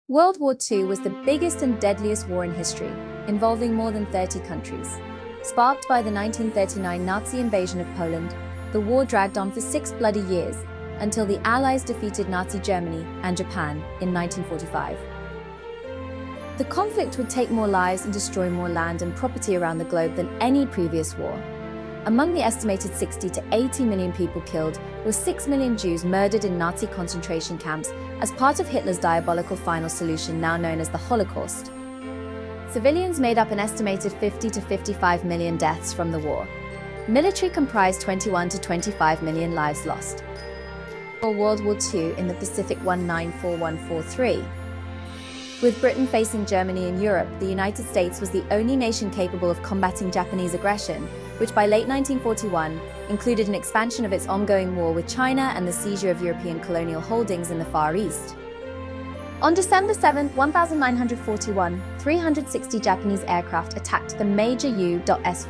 World War II was the biggest and deadliest war in history, involving more than 30 countries. Sparked by the 1939 Nazi invasion of Poland, the war dragged on for 6 bloody years, until the Allies defeated Nazi Germany and Japan in 1945. The conflict would take more lives and destroy more land and property around the globe than any previous war. Among the estimated 60 to 80 million people killed were 6 million Jews murdered in Nazi concentration camps as part of Hitler's diabolical final solution, now known as the Holocaust. Civilians made up an estimated 50 to 55 million deaths from the war. Military comprised 21 to 25 million lives lost. World War II in the Pacific 1941-43. With Britain facing Germany in Europe, the United States was the only nation capable of combating Japanese aggression, which by late 1941 included an expansion of its ongoing war with China and the seizure of European colonial holdings in the Far East. On December 7, 1941, 360 Japanese aircraft attacked the major U.S.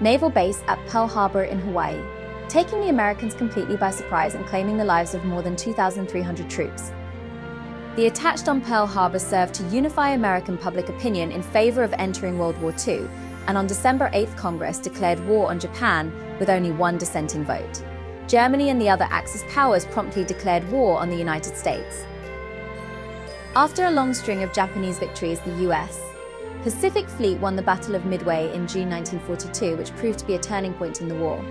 naval base at Pearl Harbor in Hawaii, taking the Americans completely by surprise and claiming the lives of more than 2,300 troops. The attack on Pearl Harbor served to unify American public opinion in favor of entering World War II, and on December 8th, Congress declared war on Japan with only one dissenting vote. Germany and the other Axis powers promptly declared war on the United States. After a long string of Japanese victories, the U.S. Pacific Fleet won the Battle of Midway in June 1942, which proved to be a turning point in the war.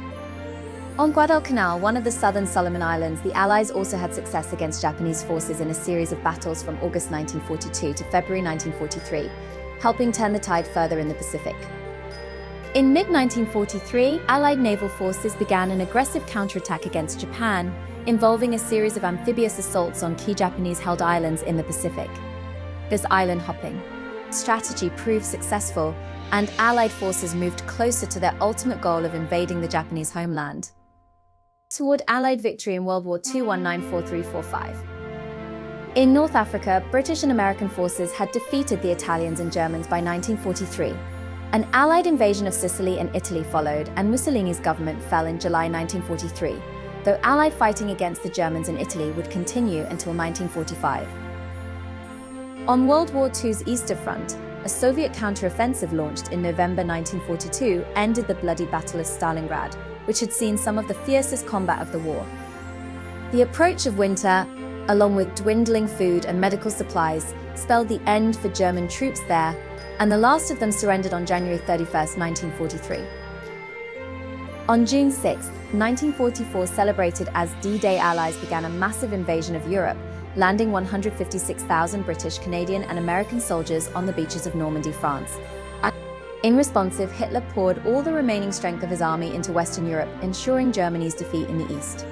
On Guadalcanal, one of the southern Solomon Islands, the Allies also had success against Japanese forces in a series of battles from August 1942 to February 1943, helping turn the tide further in the Pacific. In mid-1943, Allied naval forces began an aggressive counterattack against Japan, involving a series of amphibious assaults on key Japanese-held islands in the Pacific. This island hopping strategy proved successful, and Allied forces moved closer to their ultimate goal of invading the Japanese homeland. Toward Allied victory in World War II 1943-45. In North Africa, British and American forces had defeated the Italians and Germans by 1943. An Allied invasion of Sicily and Italy followed, and Mussolini's government fell in July 1943, though Allied fighting against the Germans in Italy would continue until 1945. On World War II's Easter Front, a Soviet counteroffensive launched in November 1942 ended the bloody Battle of Stalingrad, which had seen some of the fiercest combat of the war. The approach of winter, along with dwindling food and medical supplies, spelled the end for German troops there, and the last of them surrendered on January 31, 1943. On June 6, 1944, celebrated as D-Day, Allies began a massive invasion of Europe, landing 156,000 British, Canadian, and American soldiers on the beaches of Normandy, France. In response, Hitler poured all the remaining strength of his army into Western Europe, ensuring Germany's defeat in the east.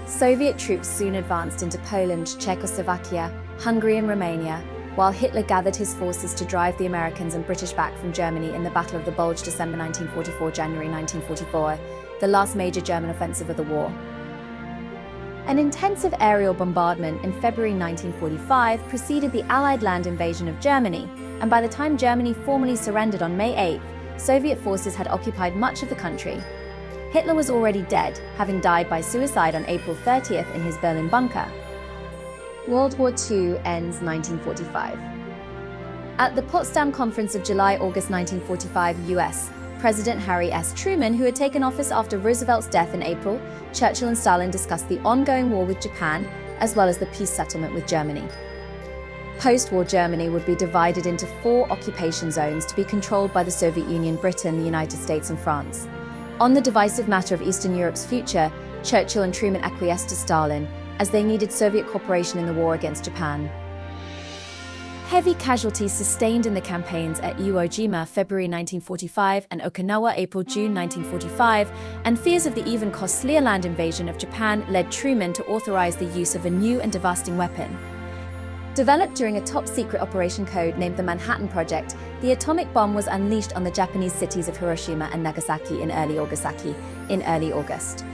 Soviet troops soon advanced into Poland, Czechoslovakia, Hungary, and Romania, while Hitler gathered his forces to drive the Americans and British back from Germany in the Battle of the Bulge, December 1944, January 1944, the last major German offensive of the war. An intensive aerial bombardment in February 1945 preceded the Allied land invasion of Germany, and by the time Germany formally surrendered on May 8, Soviet forces had occupied much of the country. Hitler was already dead, having died by suicide on April 30th in his Berlin bunker. World War II ends 1945. At the Potsdam Conference of July-August 1945, U.S. President Harry S. Truman, who had taken office after Roosevelt's death in April, Churchill and Stalin discussed the ongoing war with Japan, as well as the peace settlement with Germany. Post-war Germany would be divided into 4 occupation zones to be controlled by the Soviet Union, Britain, the United States, and France. On the divisive matter of Eastern Europe's future, Churchill and Truman acquiesced to Stalin, as they needed Soviet cooperation in the war against Japan. Heavy casualties sustained in the campaigns at Iwo Jima, February 1945, and Okinawa, April-June 1945, and fears of the even costlier land invasion of Japan led Truman to authorize the use of a new and devastating weapon. Developed during a top-secret operation code named the Manhattan Project, the atomic bomb was unleashed on the Japanese cities of Hiroshima and Nagasaki in early August.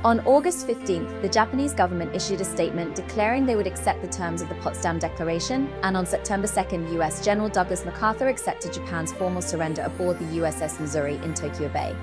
On August 15th, the Japanese government issued a statement declaring they would accept the terms of the Potsdam Declaration, and on September 2nd, U.S. General Douglas MacArthur accepted Japan's formal surrender aboard the USS Missouri in Tokyo Bay.